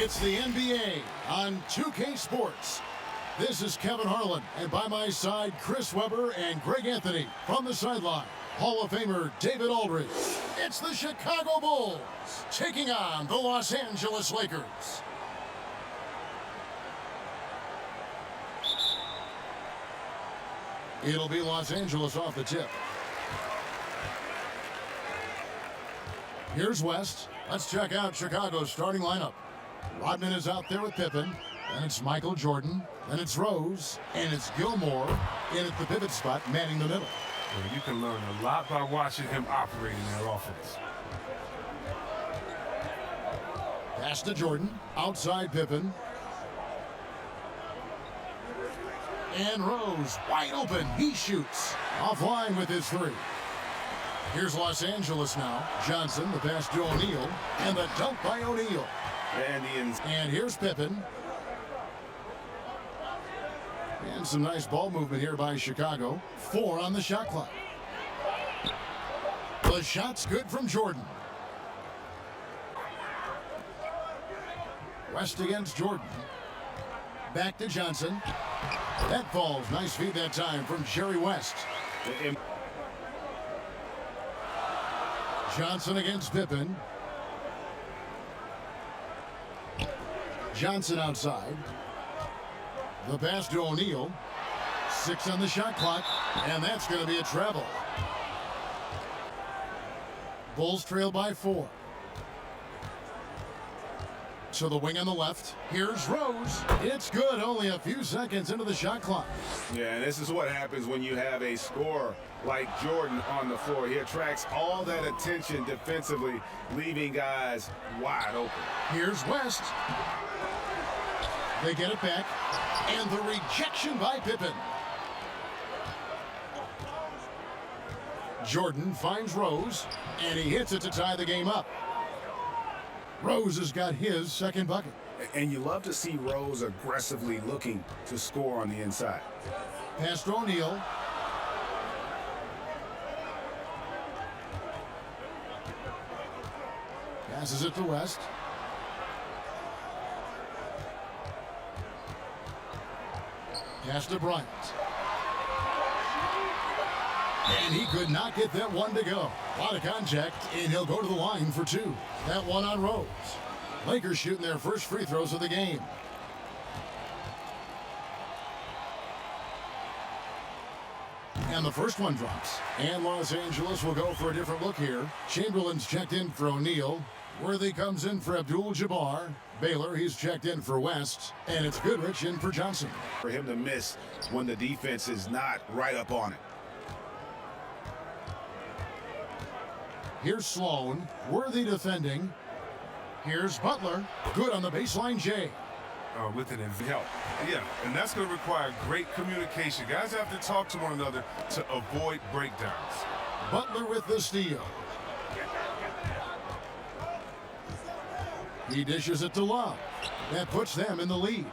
It's the NBA on 2K Sports. This is Kevin Harlan, and by my side, Chris Webber and Greg Anthony. From the sideline, Hall of Famer David Aldridge. It's the Chicago Bulls taking on the Los Angeles Lakers. It'll be Los Angeles off the tip. Here's West. Let's check out Chicago's starting lineup. Rodman is out there with Pippen. Then it's Michael Jordan. Then it's Rose. And it's Gilmore in at the pivot spot, manning the middle. Well, you can learn a lot by watching him operate in that offense. Pass to Jordan. Outside Pippen. And Rose wide open. He shoots. Offline with his three. Here's Los Angeles now. Johnson, the pass to O'Neal. And the dunk by O'Neal. And here's Pippen. And some nice ball movement here by Chicago. 4 on the shot clock. The shot's good from Jordan. West against Jordan. Back to Johnson. That falls. Nice feed that time from Jerry West. Johnson against Pippen. Johnson outside. The pass to O'Neal. 6 on the shot clock. And that's going to be a travel. Bulls trail by 4. To the wing on the left. Here's Rose. It's good. Only a few seconds into the shot clock. Yeah, and this is what happens when you have a scorer like Jordan on the floor. He attracts all that attention defensively, leaving guys wide open. Here's West. They get it back. And the rejection by Pippen. Jordan finds Rose. And he hits it to tie the game up. Rose has got his second bucket. And you love to see Rose aggressively looking to score on the inside. Pass to O'Neal. Passes it to West. Pass to Bryant. And he could not get that one to go. A lot of contact, and he'll go to the line for 2. That one on Rose. Lakers shooting their first free throws of the game. And the first one drops. And Los Angeles will go for a different look here. Chamberlain's checked in for O'Neal. Worthy comes in for Abdul-Jabbar. Baylor, he's checked in for West. And it's Goodrich in for Johnson. For him to miss when the defense is not right up on it. Here's Sloan. Worthy defending. Here's Butler. Good on the baseline, Jay. With an help. Yeah, and that's going to require great communication. Guys have to talk to one another to avoid breakdowns. Butler with the steal. He dishes it to Love. That puts them in the lead.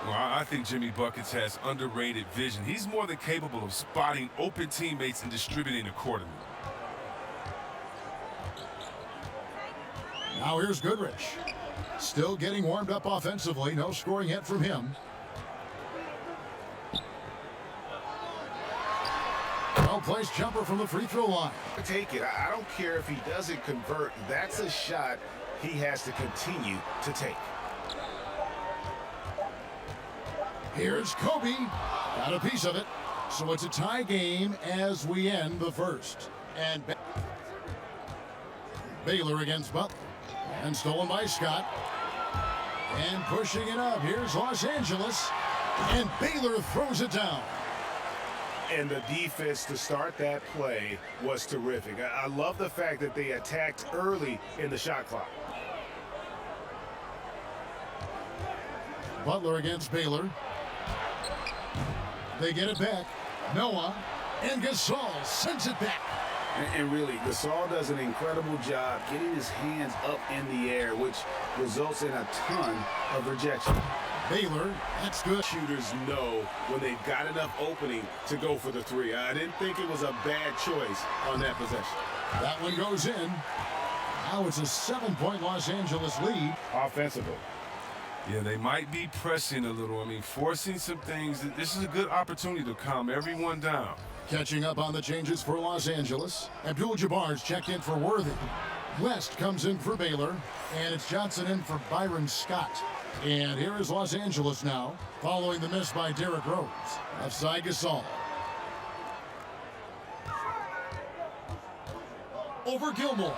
Well, I think Jimmy Buckets has underrated vision. He's more than capable of spotting open teammates and distributing accordingly. Now here's Goodrich. Still getting warmed up offensively. No scoring yet from him. Well-placed jumper from the free throw line. Take it. I don't care if he doesn't convert. That's a shot he has to continue to take. Here's Kobe. Got a piece of it. So it's a tie game as we end the first. And Baylor against Butler. And stolen by Scott. And pushing it up. Here's Los Angeles. And Baylor throws it down. And the defense to start that play was terrific. I love the fact that they attacked early in the shot clock. Butler against Baylor. They get it back. Noah. And Gasol sends it back. And really, Gasol does an incredible job getting his hands up in the air, which results in a ton of rejection. Baylor, that's good. Shooters know when they've got enough opening to go for the 3. I didn't think it was a bad choice on that possession. That one goes in. Now it's a 7-point Los Angeles lead. Offensively. Yeah, they might be pressing a little. I mean, forcing some things. This is a good opportunity to calm everyone down. Catching up on the changes for Los Angeles. Abdul-Jabbar's checked in for Worthy. West comes in for Baylor. And it's Johnson in for Byron Scott. And here is Los Angeles now, following the miss by Derrick Rose. Offside Gasol. Over Gilmore.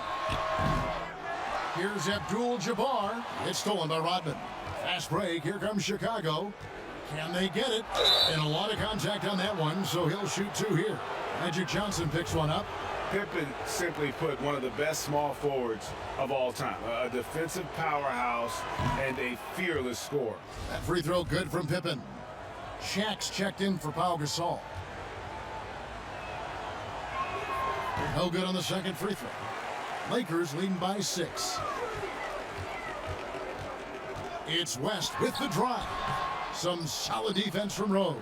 Here's Abdul-Jabbar. It's stolen by Rodman. Fast break. Here comes Chicago. Can they get it? And a lot of contact on that one, so he'll shoot two here. Magic Johnson picks one up. Pippen, simply put, one of the best small forwards of all time. A defensive powerhouse and a fearless scorer. That free throw good from Pippen. Shaq's checked in for Pau Gasol. No good on the second free throw. Lakers leading by 6. It's West with the drive. Some solid defense from Rose.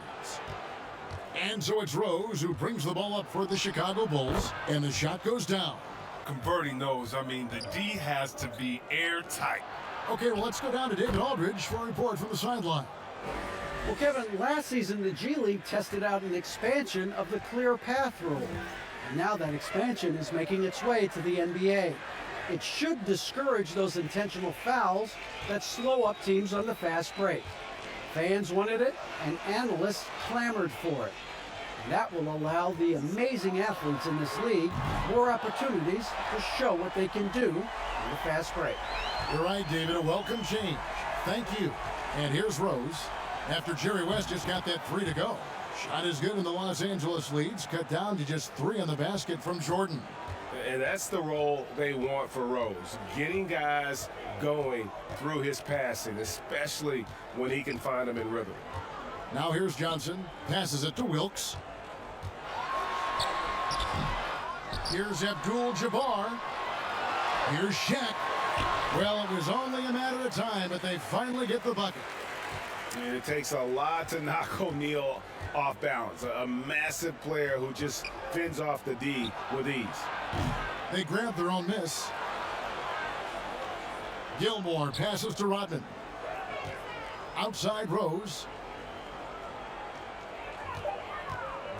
And so it's Rose who brings the ball up for the Chicago Bulls, and the shot goes down. Converting those, I mean, the D has to be airtight. Okay, well, let's go down to David Aldridge for a report from the sideline. Well, Kevin, last season the G League tested out an expansion of the clear path rule. And now that expansion is making its way to the NBA. It should discourage those intentional fouls that slow up teams on the fast break. Fans wanted it, and analysts clamored for it. And that will allow the amazing athletes in this league more opportunities to show what they can do on the fast break. You're right, David. A welcome change. Thank you. And here's Rose. After Jerry West just got that 3 to go. Shot is good in the Los Angeles leads. Cut down to just 3 on the basket from Jordan. And that's the role they want for Rose, getting guys going through his passing, especially when he can find them in rhythm. Now here's Johnson, passes it to Wilkes. Here's Abdul-Jabbar. Here's Shaq. Well, it was only a matter of time, but they finally get the bucket. And it takes a lot to knock O'Neal off balance. A massive player who just fends off the D with ease. They grab their own miss. Gilmore passes to Rodman. Outside Rose.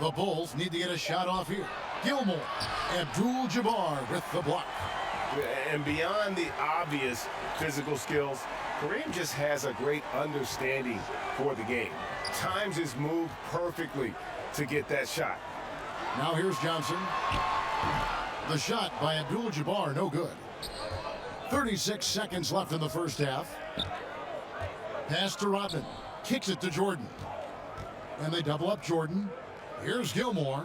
The Bulls need to get a shot off here. Gilmore. Abdul-Jabbar with the block. And beyond the obvious physical skills, Kareem just has a great understanding for the game. Times his move perfectly to get that shot. Now here's Johnson. The shot by Abdul-Jabbar, no good. 36 seconds left in the first half. Pass to Rodman. Kicks it to Jordan. And they double up Jordan. Here's Gilmore.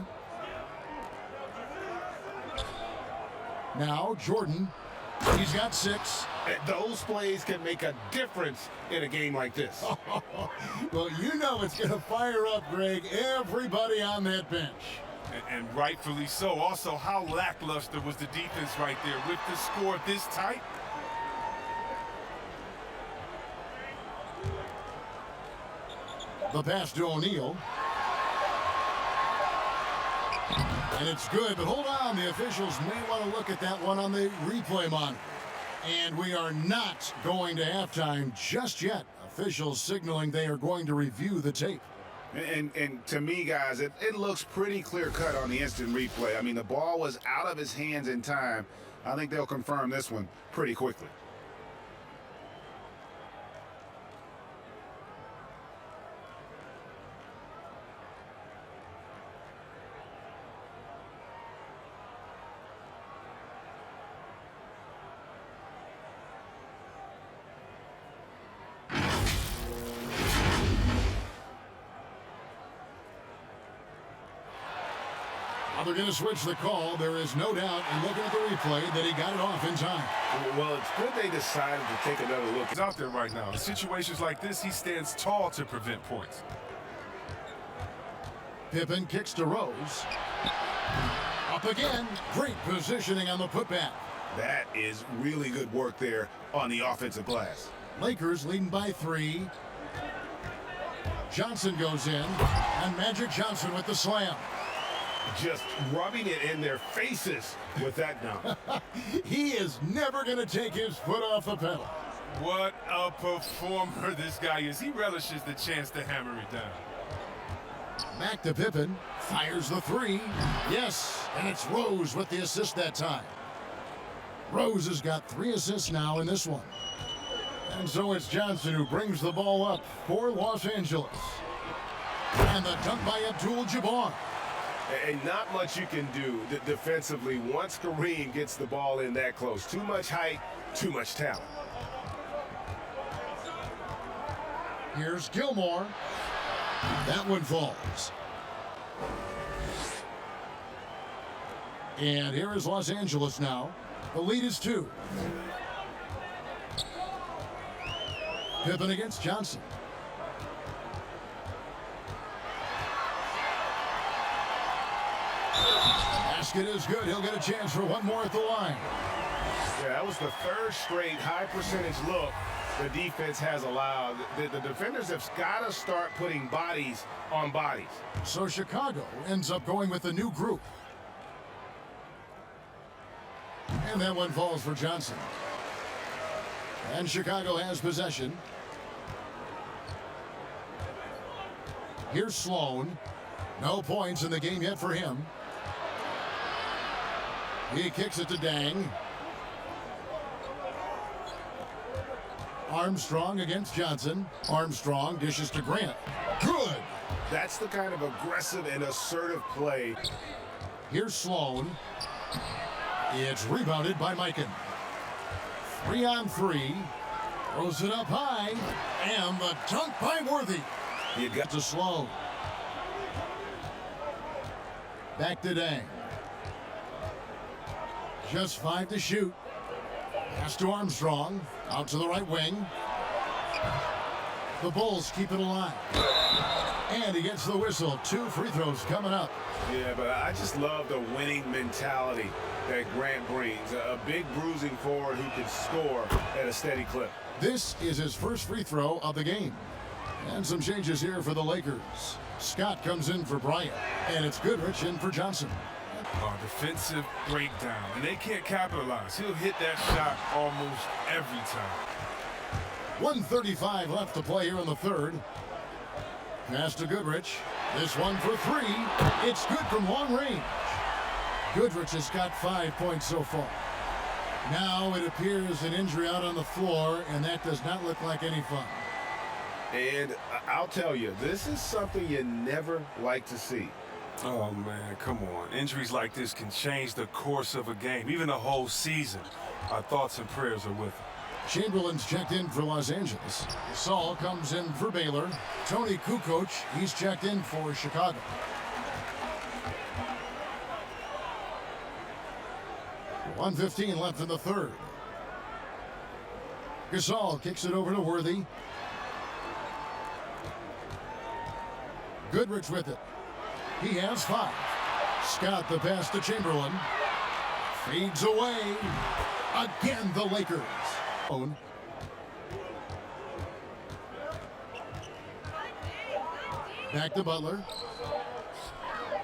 Now Jordan. He's got 6. Those plays can make a difference in a game like this. Well, you know it's going to fire up, Greg, everybody on that bench. And rightfully so. Also, how lackluster was the defense right there with the score this tight? The pass to O'Neal. And it's good, but hold on. The officials may want to look at that one on the replay monitor. And we are not going to halftime just yet. Officials signaling they are going to review the tape. And to me, guys, it looks pretty clear-cut on the instant replay. I mean, the ball was out of his hands in time. I think they'll confirm this one pretty quickly. Now they're going to switch the call. There is no doubt in looking at the replay that he got it off in time. Well, it's good they decided to take another look. He's out there right now. In situations like this, he stands tall to prevent points. Pippen kicks to Rose. Up again. Great positioning on the putback. That is really good work there on the offensive glass. Lakers leading by 3. Johnson goes in, and Magic Johnson with the slam. Just rubbing it in their faces with that dunk. He is never going to take his foot off the pedal. What a performer this guy is. He relishes the chance to hammer it down. Back to Pippen. Fires the three. Yes, and it's Rose with the assist that time. Rose has got 3 assists now in this one. And so it's Johnson who brings the ball up for Los Angeles. And the dunk by Abdul-Jabbar. And not much you can do defensively once Kareem gets the ball in that close. Too much height, too much talent. Here's Gilmore. That one falls. And here is Los Angeles now. The lead is 2. Pippen against Johnson. Basket is good. He'll get a chance for one more at the line. Yeah, that was the 3rd straight high percentage look the defense has allowed. The defenders have got to start putting bodies on bodies. So Chicago ends up going with a new group. And that one falls for Johnson. And Chicago has possession. Here's Sloan. No points in the game yet for him. He kicks it to Dang. Armstrong against Johnson. Armstrong dishes to Grant. Good. That's the kind of aggressive and assertive play. Here's Sloan. It's rebounded by Mikan. 3 on 3. Throws it up high. And the dunk by Worthy. You got to Sloan. Back to Dang. Just 5 to shoot. Pass to Armstrong. Out to the right wing. The Bulls keep it alive. And he gets the whistle. 2 free throws coming up. Yeah, but I just love the winning mentality that Grant brings. A big bruising forward who can score at a steady clip. This is his first free throw of the game. And some changes here for the Lakers. Scott comes in for Bryant. And it's Goodrich in for Johnson. Defensive breakdown, and they can't capitalize. He'll hit that shot almost every time. 1:35 left to play here in the 3rd. Pass to Goodrich. This one for 3. It's good from long range. Goodrich has got 5 points so far. Now it appears an injury out on the floor, and that does not look like any fun. And I'll tell you, this is something you never like to see. Oh, man, come on. Injuries like this can change the course of a game, even the whole season. Our thoughts and prayers are with him. Chamberlain's checked in for Los Angeles. Saul comes in for Baylor. Tony Kukoc, he's checked in for Chicago. .115 left in the 3rd. Gasol kicks it over to Worthy. Goodrich with it. He has 5. Scott the pass to Chamberlain. Fades away. Again, the Lakers. Back to Butler.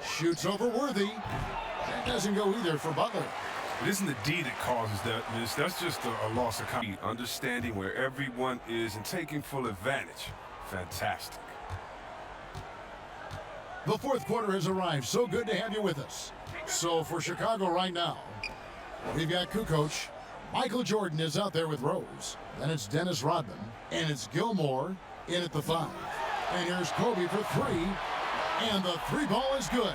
Shoots over Worthy. That doesn't go either for Butler. It isn't the D that causes that miss. That's just a loss of confidence. Understanding where everyone is and taking full advantage. Fantastic. The 4th quarter has arrived. So good to have you with us. So for Chicago right now, we've got Kukoc. Michael Jordan is out there with Rose. Then it's Dennis Rodman. And it's Gilmore in at the 5. And here's Kobe for 3. And the 3 ball is good.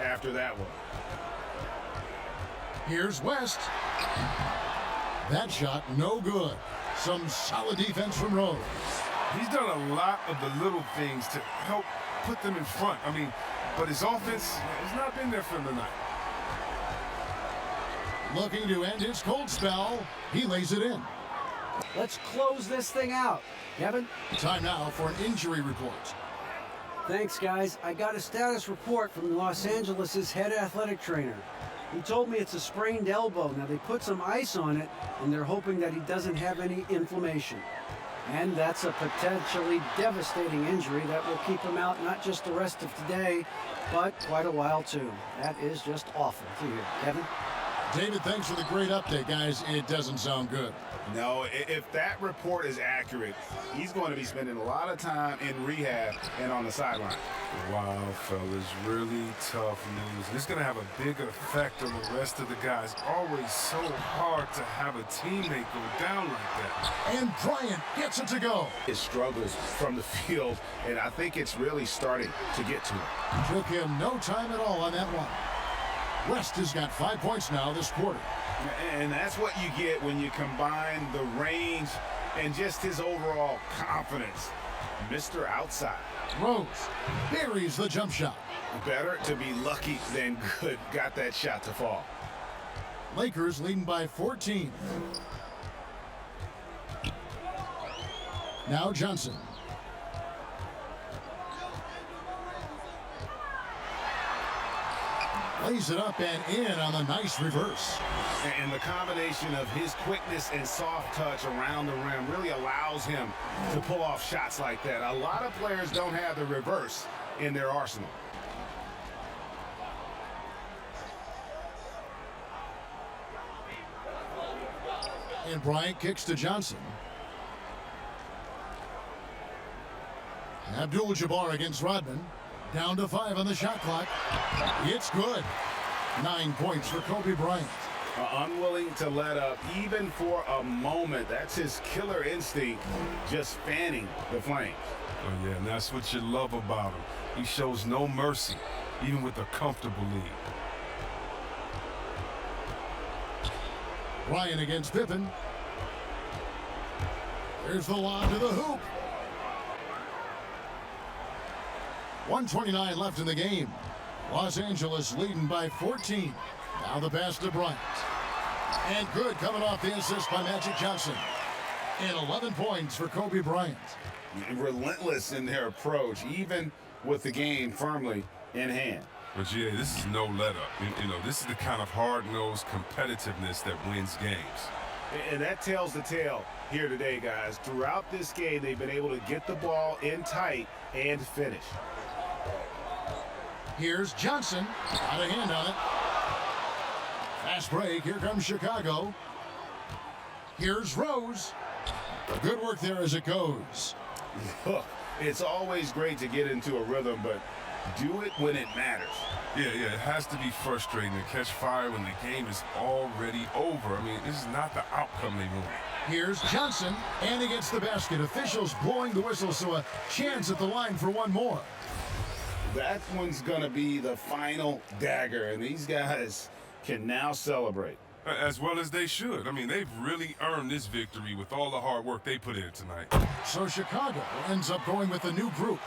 After that one. Here's West. That shot no good. Some solid defense from Rose. He's done a lot of the little things to help put them in front. I mean, but his offense has not been there for him tonight. Looking to end his cold spell. He lays it in. Let's close this thing out. Kevin? Time now for an injury report. Thanks, guys. I got a status report from Los Angeles' head athletic trainer. He told me it's a sprained elbow. Now, they put some ice on it, and they're hoping that he doesn't have any inflammation. And that's a potentially devastating injury that will keep him out not just the rest of today, but quite a while, too. That is just awful to hear. Kevin? David, thanks for the great update, guys. It doesn't sound good. No, if that report is accurate, he's going to be spending a lot of time in rehab and on the sideline. Wow, fellas, really tough news. And it's going to have a big effect on the rest of the guys. Always so hard to have a teammate go down like that. And Bryant gets it to go. His struggles from the field, and I think it's really starting to get to him. Took him no time at all on that one. West has got 5 points now this quarter. And that's what you get when you combine the range and just his overall confidence. Mr. Outside. Rose buries the jump shot. Better to be lucky than good. Got that shot to fall. Lakers leading by 14. Now Johnson. Lays it up and in on the nice reverse. And the combination of his quickness and soft touch around the rim really allows him to pull off shots like that. A lot of players don't have the reverse in their arsenal. And Bryant kicks to Johnson. Abdul-Jabbar against Rodman. Down to 5 on the shot clock. It's good. 9 points for Kobe Bryant. Unwilling to let up even for a moment. That's his killer instinct, just fanning the flames. Oh, yeah, and that's what you love about him. He shows no mercy, even with a comfortable lead. Bryant against Pippen. There's the lob to the hoop. 1:29 left in the game. Los Angeles leading by 14. Now the pass to Bryant. And good coming off the assist by Magic Johnson. And 11 points for Kobe Bryant. Relentless in their approach, even with the game firmly in hand. But yeah, this is no let up. You know, this is the kind of hard-nosed competitiveness that wins games. And that tells the tale here today, guys. Throughout this game, they've been able to get the ball in tight and finish. Here's Johnson. Got a hand on it. Fast break. Here comes Chicago. Here's Rose. Good work there as it goes. It's always great to get into a rhythm, but do it when it matters. Yeah, it has to be frustrating to catch fire when the game is already over. I mean, this is not the outcome they want. Here's Johnson, and he gets the basket. Officials blowing the whistle, so a chance at the line for one more. That one's going to be the final dagger, and these guys can now celebrate. As well as they should. I mean, they've really earned this victory with all the hard work they put in tonight. So Chicago ends up going with a new group.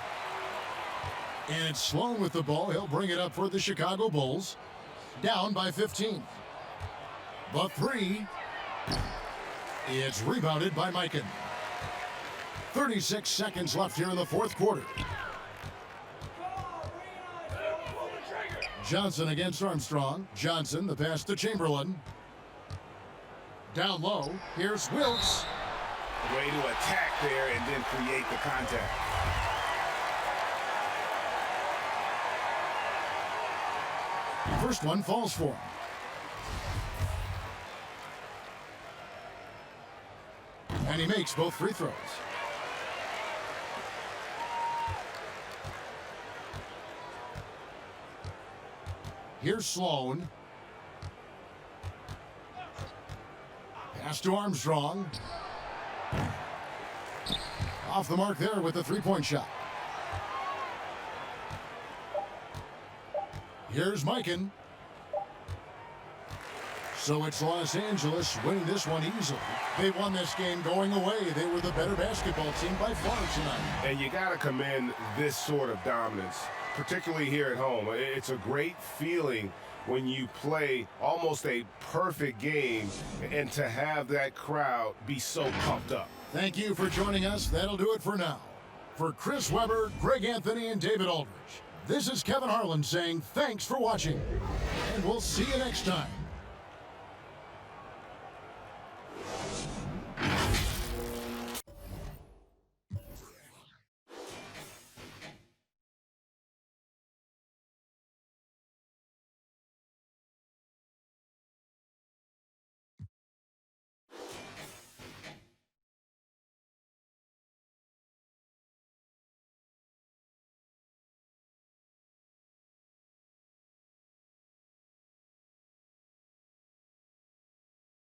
And it's Sloan with the ball. He'll bring it up for the Chicago Bulls. Down by 15. The three. It's rebounded by Mikan. 36 seconds left here in the fourth quarter. Johnson against Armstrong. Johnson, the pass to Chamberlain. Down low. Here's Wilkes. Way to attack there and then create the contact. First one falls for him. And he makes both free throws. Here's Sloan. Pass to Armstrong. Off the mark there with the three-point shot. Here's Mikan. So it's Los Angeles winning this one easily. They won this game going away. They were the better basketball team by far tonight. And you got to commend this sort of dominance, particularly here at home. It's a great feeling when you play almost a perfect game and to have that crowd be so pumped up. Thank you for joining us. That'll do it for now. For Chris Webber, Greg Anthony, and David Aldridge, this is Kevin Harlan saying thanks for watching. And we'll see you next time.